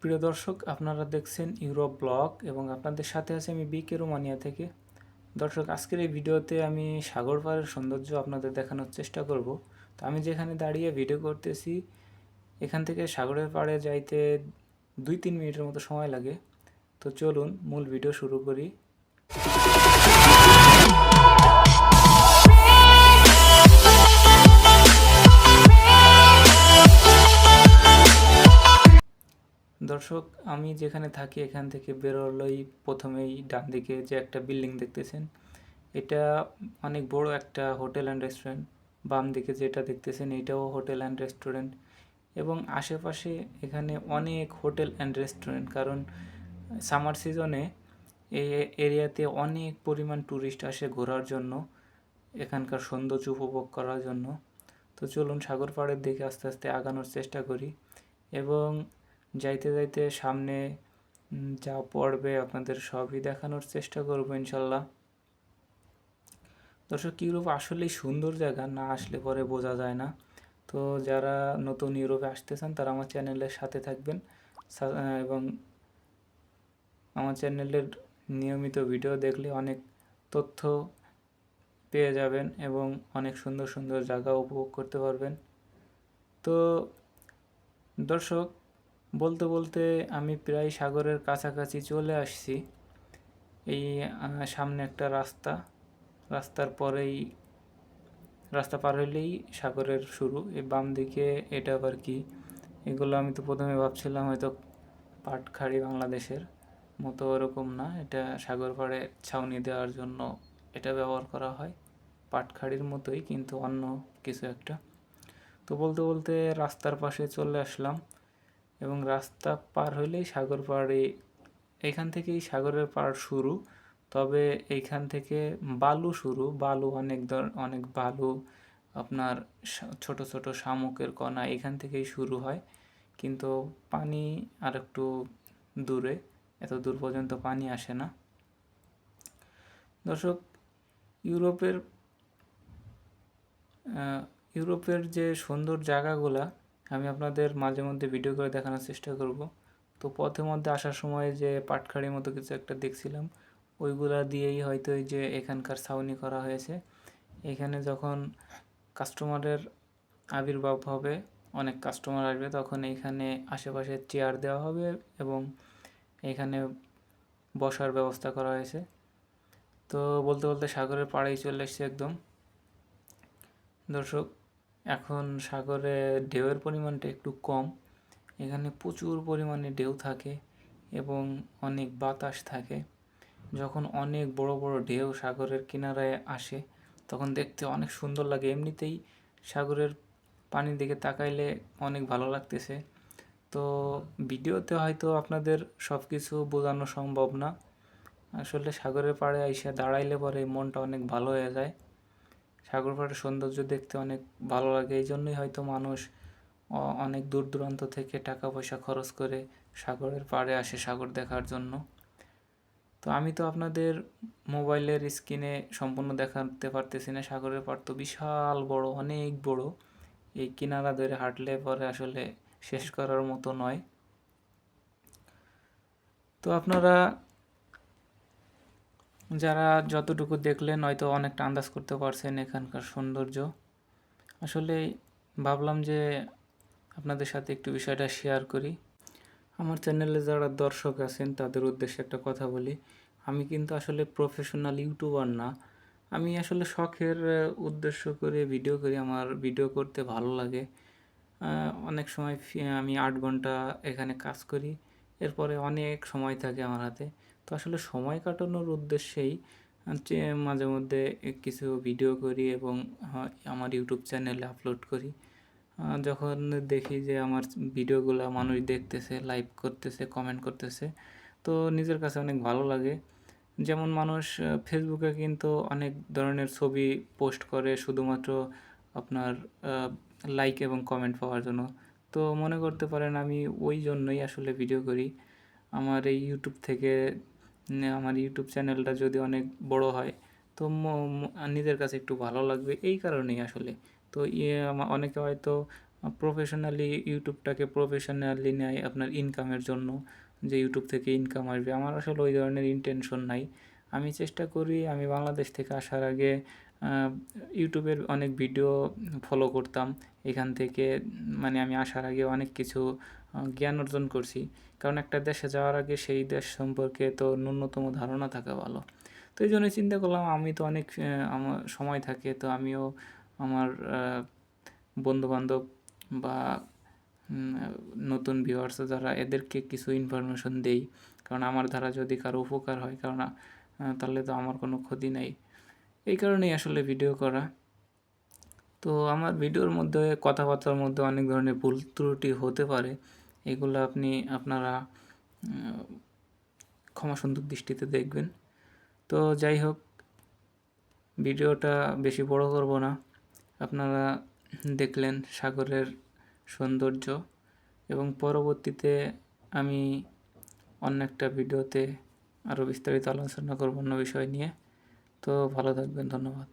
প্রিয় দর্শক, আপনারা দেখছেন ইউরোপ ব্লগ এবং আপনাদের সাথে আছে আমি বিকে রোমানিয়া থেকে। দর্শক, আজকের এই ভিডিওতে আমি সাগর পাড়ের সৌন্দর্য আপনাদের দেখানোর চেষ্টা করব। তো আমি যেখানে দাঁড়িয়ে ভিডিও করতেছি, এখান থেকে সাগরের পাড়ে যাইতে 2-3 মিনিটের মতো সময় লাগে। তো চলুন মূল ভিডিও শুরু করি। দর্শক, আমি যেখানে থাকি এখান থেকে বেরোলেই প্রথমেই ডান দিকে যে একটা বিল্ডিং দেখতেছেন, এটা অনেক বড় একটা হোটেল অ্যান্ড রেস্টুরেন্ট। বাম দিকে যেটা দেখতেছেন এটাও হোটেল অ্যান্ড রেস্টুরেন্ট এবং আশেপাশে এখানে অনেক হোটেল অ্যান্ড রেস্টুরেন্ট, কারণ সামার সিজনে এই এরিয়াতে অনেক পরিমাণ ট্যুরিস্ট আসে ঘোরার জন্য, এখানকার সৌন্দর্য উপভোগ করার জন্য। তো চলুন সাগর পাড়ের দিকে আস্তে আস্তে আগানোর চেষ্টা করি এবং যাইতে যাইতে সামনে যা পড়বে আপনাদের সবই দেখানোর চেষ্টা করবো ইনশাল্লাহ। দর্শক, ইউরোপ আসলেই সুন্দর জায়গা, না আসলে পরে বোঝা যায় না। তো যারা নতুন ইউরোপে আসতে চান তারা আমার চ্যানেলের সাথে থাকবেন এবং আমার চ্যানেলের নিয়মিত ভিডিও দেখলে অনেক তথ্য পেয়ে যাবেন এবং অনেক সুন্দর সুন্দর জায়গা উপভোগ করতে পারবেন। তো দর্শক, বলতে বলতে আমি প্রায় সাগরের কাছাকাছি চলে আসছি। এই সামনে একটা রাস্তার পরেই রাস্তা পার হইলেই সাগরের শুরু। এই বাম দিকে এটা আবার কি, এগুলো আমি তো প্রথমে ভাবছিলাম হয়তো পাটখাড়ি বাংলাদেশের মতো, ওরকম না। এটা সাগর পাড়ে ছাউনি দেওয়ার জন্য এটা ব্যবহার করা হয়, পাটখাড়ির মতোই কিন্তু অন্য কিছু একটা। তো বলতে বলতে রাস্তার পাশে চলে আসলাম এবং রাস্তা পার হইলেই সাগর পাড়ে, এখান থেকেই সাগরের পাড় শুরু। তবে এইখান থেকে বালু শুরু, বালু অনেক বালু, আপনার ছোট ছোট শামুকের কণা এখান থেকেই শুরু হয়, কিন্তু পানি আর একটু দূরে, এত দূর পর্যন্ত পানি আসে না। দর্শক, ইউরোপের ইউরোপের যে সুন্দর জায়গাগুলা আমি আপনাদের মাঝে মধ্যে ভিডিও করে দেখানোর চেষ্টা করব। তো পথের মধ্যে আসার সময় যে পাটখাড়ির মতো কিছু একটা দেখছিলাম, ওইগুলা দিয়েই হয়তো এই যে এখানকার ছাউনি করা হয়েছে। এখানে যখন কাস্টমারের আবির্ভাব হবে, অনেক কাস্টমার আসবে, তখন এইখানে আশেপাশে চেয়ার দেওয়া হবে এবং এখানে বসার ব্যবস্থা করা হয়েছে। তো বলতে বলতে সাগরের পাড়েই চলে এসেছে একদম। দর্শক, এখন সাগরে ঢেউয়ের পরিমাণটা একটু কম, এখানে প্রচুর পরিমাণে ঢেউ থাকে এবং অনেক বাতাস থাকে। যখন অনেক বড় বড় ঢেউ সাগরের কিনারায় আসে তখন দেখতে অনেক সুন্দর লাগে। এমনিতেই সাগরের পানির দিকে তাকাইলে অনেক ভালো লাগতেছে। তো ভিডিওতে হয়তো আপনাদের সব কিছু বোঝানো সম্ভব না, আসলে সাগরের পাড়ে এসে দাঁড়াইলে পরে মনটা অনেক ভালো হয়ে যায়। সাগর পাড়ের সৌন্দর্য দেখতে অনেক ভালো লাগে, এই জন্যই হয়তো মানুষ অনেক দূর দূরান্ত থেকে টাকা পয়সা খরচ করে সাগরের পাড়ে আসে সাগর দেখার জন্য। তো আমি তো আপনাদের মোবাইলের স্ক্রিনে সম্পূর্ণ দেখাতে পারতেছি না, সাগরের পাড় তো বিশাল বড়, অনেক বড়, এই কিনারা ধরে হাঁটলে পরে আসলে শেষ করার মতো নয়। তো আপনারা যারা যতটুকু দেখলেন হয়তো অনেকটা আন্দাজ করতে পারছেন এখানকার সৌন্দর্য। আসলে ভাবলাম যে আপনাদের সাথে একটু বিষয়টা শেয়ার করি। আমার চ্যানেলে যারা দর্শক আছেন তাদের উদ্দেশ্যে একটা কথা বলি, আমি কিন্তু আসলে প্রফেশনাল ইউটিউবার না, আমি আসলে শখের উদ্দেশ্য করে ভিডিও করি, আমার ভিডিও করতে ভালো লাগে। অনেক সময় আমি 8 ঘন্টা এখানে কাজ করি, এরপরে অনেক সময় থাকে আমার হাতে। তো আসলে সময় কাটানোর উদ্দেশ্যেই মাঝে মধ্যে কিছু ভিডিও করি এবং আমার ইউটিউব চ্যানেলে আপলোড করি। যখন দেখি যে আমার ভিডিওগুলো মানুষ দেখতেছে, লাইক করতেছে, কমেন্ট করতেছে, তো নিজের কাছে অনেক ভালো লাগে। যেমন মানুষ ফেসবুকে কিন্তু অনেক ধরনের ছবি পোস্ট করে শুধুমাত্র আপনার লাইক এবং কমেন্ট পাওয়ার জন্য। তো মনে করতে পারেন আমি ওই জন্যই আসলে ভিডিও করি। আমার এই ইউটিউব থেকে আমার ইউটিউব চ্যানেলটা যদি অনেক বড় হয় তো নিজের কাছে একটু ভালো লাগবে, এই কারণেই আসলে। তো অনেকে হয়তো প্রফেশনালি ইউটিউবটাকে প্রফেশনালি নেয় আপনার ইনকামের জন্য, যে ইউটিউব থেকে ইনকাম আসবে। আমার আসলে ওই ধরনের ইনটেনশন নাই। আমি চেষ্টা করি, আমি বাংলাদেশ থেকে আসার আগে ইউটিউবের অনেক ভিডিও ফলো করতাম। এখান থেকে মানে আমি আসার আগে অনেক কিছু জ্ঞান অর্জন করছি। কারণ একটা দেশে যাওয়ার আগে সেই দেশ সম্পর্কে তো ন্যূনতম ধারণা থাকা ভালো। তো এই জন্য চিন্তা করলাম, আমি তো অনেক আমার সময় থাকে, তো আমিও আমার বন্ধুবান্ধব বা নতুন ভিউয়ার্স যারা, এদেরকে কিছু ইনফরমেশন দেই। কারণ আমার দ্বারা যদি কারো উপকার হয়, কারণ তাহলে তো আমার কোনো ক্ষতি নাই। এই কারণেই আসলে ভিডিও করা। তো আমার ভিডিওর মধ্যে, কথাবার্তার মধ্যে অনেক ধরনের ভুল ত্রুটি হতে পারে। এগুলো আপনারা ক্ষমাসুন্দর দৃষ্টিতে দেখবেন। তো যাই হোক, ভিডিওটা বেশি বড় করব না। আপনারা দেখলেন সাগরের সৌন্দর্য, এবং পরবর্তীতে আমি অন্য একটা ভিডিওতে আরও বিস্তারিত আলোচনা করব অন্য বিষয় নিয়ে। তো ভালো থাকবেন, ধন্যবাদ।